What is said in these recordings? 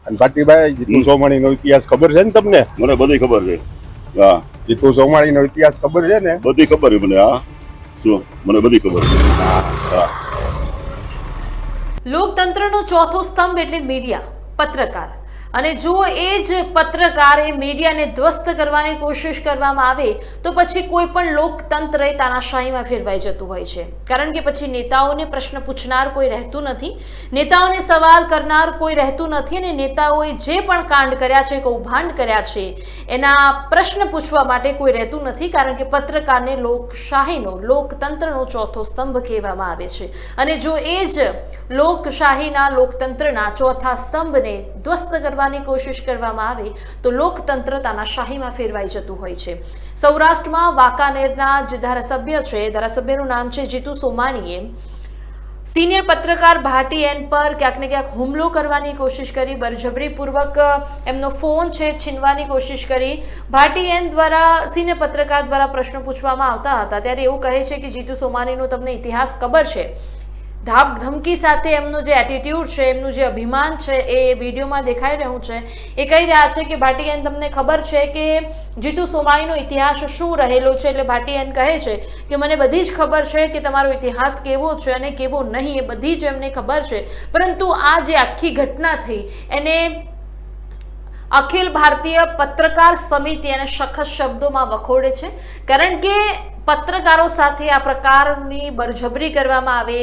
અને ભાટીભાઈ જીતુ સોમાણીનો ઇતિહાસ ખબર છે ને તમને? મને બધી ખબર છે. હા, જીતુ સોમાણીનો ઇતિહાસ ખબર છે ને? બધી ખબર છે મને. હા, શું મને બધી ખબર છે. હા. લોકતંત્રનો ચોથો સ્તંભ એટલે મીડિયા, પત્રકાર. અને જો એ જ પત્રકાર એ મીડિયાને ધ્વસ્ત કરવાની કોશિશ કરવામાં આવે તો પછી કોઈ પણ લોકતંત્ર એ તાનાશાહીમાં ફેરવાઈ જતું હોય છે. કારણ કે પછી નેતાઓને પ્રશ્ન પૂછનાર કોઈ રહેતું નથી, નેતાઓને સવાલ કરનાર કોઈ રહેતું નથી, અને નેતાઓએ જે પણ કાંડ કર્યા છે, કૌભાંડ કર્યા છે, એના પ્રશ્ન પૂછવા માટે કોઈ રહેતું નથી. કારણ કે પત્રકારને લોકશાહીનો, લોકતંત્રનો ચોથો સ્તંભ કહેવામાં આવે છે. અને જો એ જ લોકશાહીના, લોકતંત્રના ચોથા સ્તંભને ધ્વસ્ત કરવાની કોશિશ કરવામાં આવે તો લોકતંત્ર તાનાશાહીમાં ફેરવાઈ જતું હોય છે. સૌરાષ્ટ્રમાં વાંકાનેરના જે ધારાસભ્ય છે, ધારાસભ્યનું નામ છે જીતુ સોમાણીએ સિનિયર પત્રકાર ભાટી એન પર ક્યાંક ને ક્યાંક હુમલો કરવાની કોશિશ કરી, બળજબરીપૂર્વક એમનો ફોન છે છીનવાની કોશિશ કરી. ભાટી એન દ્વારા સિનિયર પત્રકાર દ્વારા પ્રશ્નો પૂછવામાં આવતા હતા ત્યારે એવું કહે છે કે જીતુ સોમાણીનો તમને ઇતિહાસ ખબર છે? ધાક ધમકી સાથે એમનો જે એટીટ્યુડ છે, એમનું જે અભિમાન છે એ વિડીયોમાં દેખાઈ રહ્યું છે. એ કહી રહ્યા છે કે ભાટીએન તમને ખબર છે કે જીતુ સોમાણીનો ઇતિહાસ શું રહેલો છે? એટલે ભાટીએન કહે છે કે મને બધી જ ખબર છે કે તમારો ઇતિહાસ કેવો છે અને કેવો નહીં, એ બધી જ એમને ખબર છે. પરંતુ આ જે આખી ઘટના થઈ એને અખિલ ભારતીય પત્રકાર સમિતિ એને સખત શબ્દોમાં વખોડે છે. કારણ કે પત્રકારો સાથે આ પ્રકારની બળજબરી કરવામાં આવે,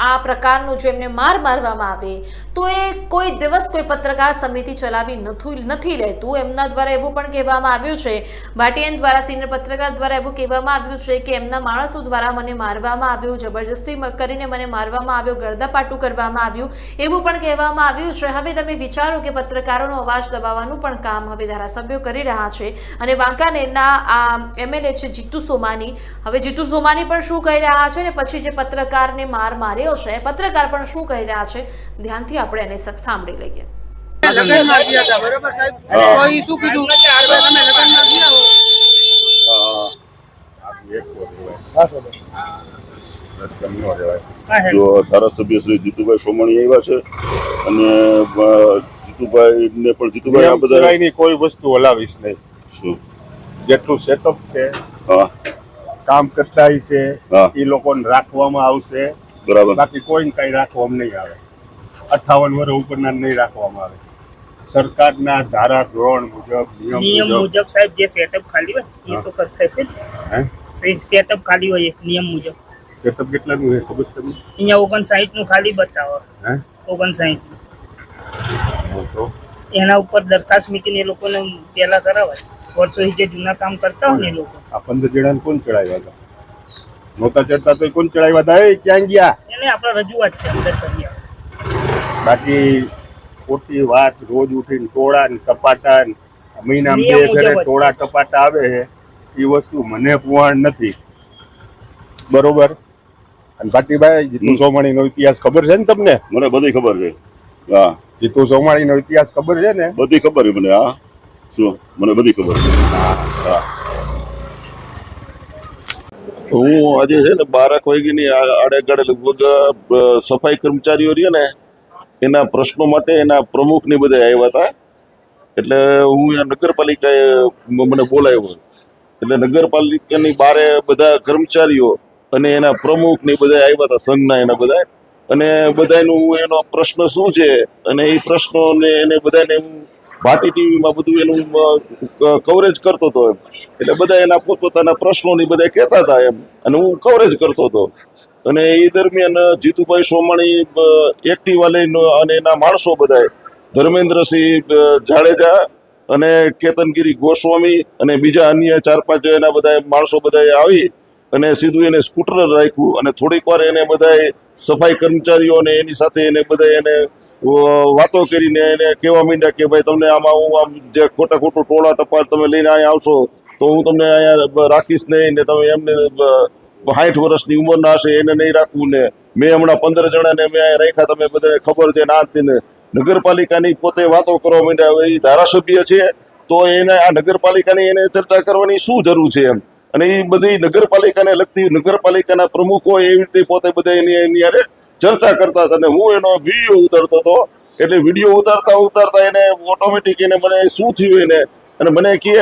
આ પ્રકારનો જો એમને માર મારવામાં આવે તો એ કોઈ દિવસ કોઈ પત્રકાર સમિતિ ચલાવી નથી રહેતું. એમના દ્વારા એવું પણ કહેવામાં આવ્યું છે, ભાટીએન દ્વારા, સિનિયર પત્રકાર દ્વારા એવું કહેવામાં આવ્યું છે કે એમના માણસો દ્વારા મને મારવામાં આવ્યું, જબરજસ્તી કરીને મને મારવામાં આવ્યો, ગરદાપાટું કરવામાં આવ્યું, એવું પણ કહેવામાં આવ્યું છે. હવે તમે વિચારો કે પત્રકારોનો અવાજ દબાવવાનું પણ કામ હવે ધારાસભ્યો કરી રહ્યા છે. અને વાંકાનેરના આ એમએલએ છે જીતુ સોમાણી, હવે જીતુ સોમાણી પણ શું કહી રહ્યા છે ને પછી જે પત્રકારને માર્યો છે, પત્રકાર પણ શું કહી રહ્યા છે, ધ્યાનથી આપણે એને સાંભળી લઈએ. લગનમાં ગયા હતા, બરોબર સાહેબ? કોઈ શું કીધું કે તમે લગનમાં ગયા હો? જો ધારાસભ્ય શ્રી જીતુભાઈ સોમાણી આવ્યા છે અને જીતુભાઈ ને પણ જીતુભાઈ આ બધા સિવાયની કોઈ વસ્તુ હલાવીશ નહીં. શું જેટલું સેટઅપ છે, હા કામ કરતા છે, હા. એ લોકોને રાખવામાં આવશે. બરાબર. બાકી કોઈને કઈ રાખવામાં નહીં આવે. 58 વર્ષ ઉપરના નહીં રાખવામાં આવે. સરકારના ધારા ધોરણ મુજબ, નિયમ મુજબ સાહેબ જે સેટઅપ ખાલી હોય એ તો કરતા છે. હે સેટઅપ ખાલી હોય એ નિયમ મુજબ. સેટઅપ કેટલાનું છે ખબર છે તમને? અહીંયા 59 નું ખાલી બતાવો. હે 59 તો એના ઉપર દરખાસ્ત મૂકીને એ લોકોને પેલા કરાવાય. વર્ષોથી જે જૂના કામ કરતા હોય ને એ લોકો આ 15 જણાને કોણ ચડાવ્યા હતા? નહોતા ચડતા તો કોણ ચડાવ્યા હતા? એ ક્યાં ગયા? એને આપણે રજૂઆત છે અંદર કરી. બાકી ખોટી વાત, રોજ ઉઠીને ટોળા ને ટપાટા મહિના નિયમ બે મુજબ ફેરે જ ટોળા ટપાટા આવે છે, એ વસ્તુ મને પુવાણ નથી. બરોબર. અને ભાટીભાઈ જીતુ સોમાણીનો ઇતિહાસ ખબર છે ને તમને? મને બધી ખબર છે. હા, જીતુ સોમાણીનો ઇતિહાસ ખબર છે ને? બધી ખબર છે મને. હા, શું મને બધી ખબર છે. હા. હું આજે છે ને 12 વાગ્યાની આડેગાડે લગભગ સફાઈ કર્મચારીઓ રહ્યા ને એના પ્રશ્નો માટે એના પ્રમુખની બધા આવ્યા હતા. એટલે હું નગરપાલિકાએ મને બોલાવ્યો. એટલે નગરપાલિકાની બારે બધા કર્મચારીઓ અને એના પ્રમુખ ને બધા આવ્યા હતા, સંઘના એના બધા. અને બધાનું એનો પ્રશ્ન શું છે અને એ પ્રશ્નોને એને બધાને ભાટી ટીવીમાં બધું એનું કવરેજ કરતો હતો એમ. એટલે બધા એના પોતપોતાના પ્રશ્નોની બધા કહેતા હતા એમ, અને હું કવરેજ કરતો હતો. અને એ દરમિયાન જીતુભાઈ સોમાણી એક્ટિવા લઈને અને એના માણસો બધા, ધર્મેન્દ્રસિંહ જાડેજા અને કેતનગીરી ગોસ્વામી અને બીજા અન્ય 4-5 એના બધા માણસો બધા આવી અને સીધું એને સ્કૂટર રાખ્યું. અને થોડીક વાર એને બધા સફાઈ કર્મચારીઓ અને એની સાથે એને બધા એને વાતો કરીને એને કહેવા માંડ્યા કે ભાઈ તમને આમાં હું આમ જે ખોટું ટોળા ટપાલ તમે લઈને અહીંયા આવશો તો હું તમને અહીંયા રાખીશ નહીં ને, તમે એમને 60 વર્ષની ઉંમરના હશે એને નહીં રાખવું ને, મેં હમણાં 15 જણાને મેં અહીંયા રાખ્યા, તમે બધાને ખબર છે ને આ ને. નગરપાલિકાની પોતે વાતો કરવા માંડ્યા. એ ધારાસભ્ય છે તો એને આ નગરપાલિકાની એને ચર્ચા કરવાની શું જરૂર છે એમ. અને એ બધી નગરપાલિકાને લગતી નગરપાલિકાના પ્રમુખો એવી રીતે પોતે બધા એની ચર્ચા કરતા હતા. અને હું એનો વિડીયો ઉતારતો હતો એટલે વિડીયો ઉતારતા એને ઓટોમેટિક એને મને શું થયું એને અને મને કે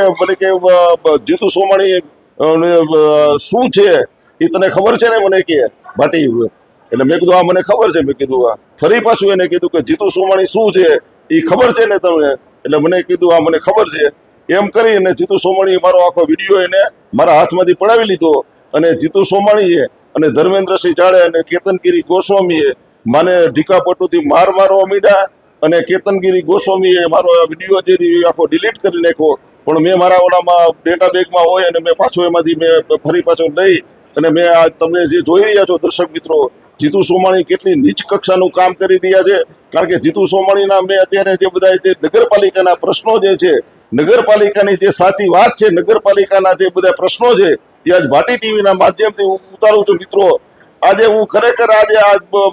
જીતુ સોમાણી શું છે એ તને ખબર છે ને મને કે ભાટી એટલે મેં કીધું મને ખબર છે. મેં કીધું ફરી પાછું એને કીધું કે જીતુ સોમાણી શું છે એ ખબર છે ને તમને? એટલે મને કીધું મને ખબર છે. એમ કરીને જીતુ સોમાણીએ મારો આખો વિડીયો એને મારા હાથમાંથી પડાવી લીધો અને જીતુ સોમાણીએ અને ધર્મેન્દ્રસિંહ જાડે અને કેતનગીરી ગોસ્વામીએ મને ઢીકાપટુથી મારવા માંડ્યા અને કેતનગીરી ગોસ્વામીએ મારો વિડીયો જે આખો ડિલીટ કરી નાખ્યો. પણ મેં મારા ઓલામાં ડેટા બેગમાં હોય અને મેં પાછો એમાંથી મેં ફરી પાછો લઈ અને મેં આ તમે જે જોઈ રહ્યા છો દર્શક મિત્રો, જીતુ સોમાણી કેટલી નીચ કક્ષાનું કામ કરી રહ્યા છે. કારણ કે જીતુ સોમાણીના મેં અત્યારે જે બધા જે નગરપાલિકાના પ્રશ્નો જે છે, નગરપાલિકાની જે સાચી વાત છે, નગરપાલિકાના જે બધા પ્રશ્નો છે તે આજ ભાટી ટીવીના માધ્યમથી હું ઉતારું છું મિત્રો. આજે હું ખરેખર આજે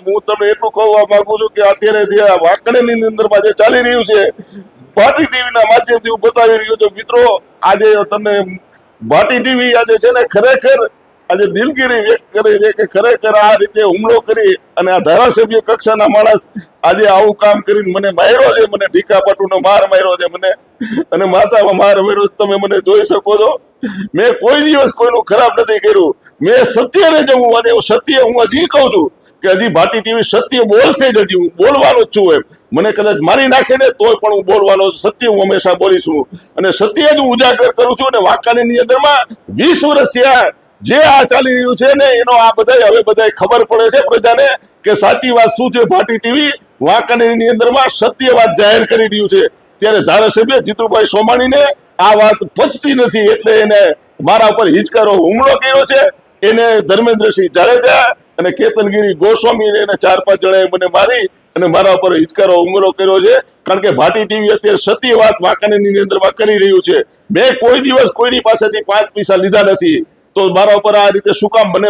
હું તમને એટલું કહેવા માંગુ છું કે અત્યારે જે વાંકણીની અંદરમાં જે ચાલી રહ્યું છે ભાટી ટીવીના માધ્યમથી હું બતાવી રહ્યો છું મિત્રો. આજે તમને ભાટી ટીવી આજે છે ને ખરેખર આજે દિલગીરી વ્યક્ત કરે છે કે ખરેખર આ રીતે હુમલો કરી અને આ ધારાસભ્ય કક્ષાના માણસ આજે આવું કામ કરીને મને માર્યો છે, મને ઢીકાપટુનો માર માર્યો છે મને અને માથામાં માર માર્યો. તમે મને જોઈ શકો છો. મેં કોઈ દિવસ કોઈનું ખરાબ નથી કર્યું. મેં સત્યને જ હું સત્ય હું હજી કહું છું કે હજી ભાટી ટીવી સત્ય બોલશે જ. હજી હું બોલવાનો જ છું. એમ મને કદાચ મારી નાખે ને તોય પણ હું બોલવાનો સત્ય હું હંમેશા બોલીશું અને સત્ય જ હું ઉજાગર કરું છું. અને વાંકાનેરની અંદરમાં 20 વર્ષ થયા જે આ ચાલી રહ્યું છે ને એનો આ બધા હવે બધા ખબર પડે છે પ્રજાને કે સાચી વાત શું છે. ભાટી ટીવી વાંકાનેરની અંદરમાં સત્ય વાત જાહેર કરી રહ્યું છે. ત્યારે ધારાસભ્ય જીતુભાઈ સોમાણીને આ વાત પચતી નથી એટલે એને મારા ઉપર હિચકારો હુમલો કર્યો છે. એને ધર્મેન્દ્રસિંહ જાડેજા અને કેતનગીરી ગોસ્વામી એને 4-5 જણાએ મને મારી અને મારા ઉપર હિચકારો હુમલો કર્યો છે. કારણ કે ભાટી ટીવી અત્યારે સત્ય વાત વાંકાનેરની અંદરમાં કરી રહ્યું છે. મેં કોઈ દિવસ કોઈની પાસેથી 5 પૈસા લીધા નથી. તો મારા ઉપર આ રીતે શું કામ? મને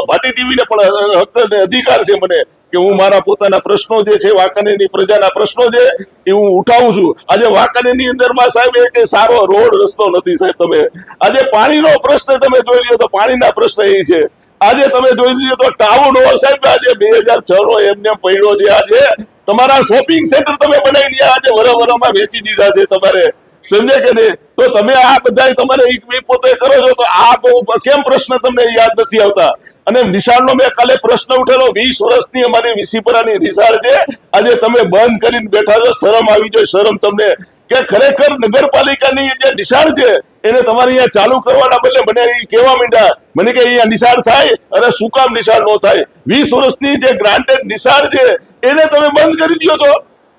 ભાટી ટીવીને પણ હક અને અધિકાર છે મને કે હું મારા પોતાના પ્રશ્નો જે છે વાંકાનેરની પ્રજાના પ્રશ્નો છે એ હું ઉઠાવું છું. આજે વાંકાનેરની અંદરમાં સાહેબ એક સારો રોડ રસ્તો નથી સાહેબ. તમે આજે પાણીનો પ્રશ્ન તમે જોઈ લ્યો તો પાણીના પ્રશ્ન એ છે. આજે તમે જોઈ લ્યો તો ટાઉન હોલ સાહેબ આજે 2006 નો એમને પડ્યો છે. આજે તમારા શોપિંગ સેન્ટર તમે બનાવીને આજે વરવરમાં વેચી દીધા છે તમારે, સમજે કે નહીં? તો તમે આ બધા તમારે પોતે કરો છો તો આ કેમ પ્રશ્ન તમને યાદ નથી આવતા? અને નિશાળનો મેં કાલે પ્રશ્ન ઉઠેલો 20 વર્ષની અમારી વિસીપરાની નિશાળ છે આજે તમે બંધ કરીને બેઠા છો. શરમ આવી જોઈએ, શરમ તમને કે ખરેખર નગરપાલિકાની જે નિશાળ છે એને તમારે અહીંયા ચાલુ કરવાના બદલે મને કહેવા માંડ્યા મને કે અહીંયા નિશાળ થાય. અરે શું કામ નિશાળ ન થાય? 20 વર્ષની જે ગ્રાન્ટેડ નિશાળ છે એને તમે બંધ કરી દો છો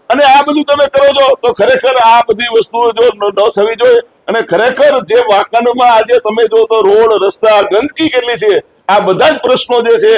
અને આ બધું તમે કરો છો. તો ખરેખર આ બધી વસ્તુઓ જો ન થવી જોઈએ. અને ખરેખર જે વાંકાનેરમાં આજે તમે જો તો રોડ રસ્તા ગંદકી કેટલી છે આ બધા જ પ્રશ્નો જે છે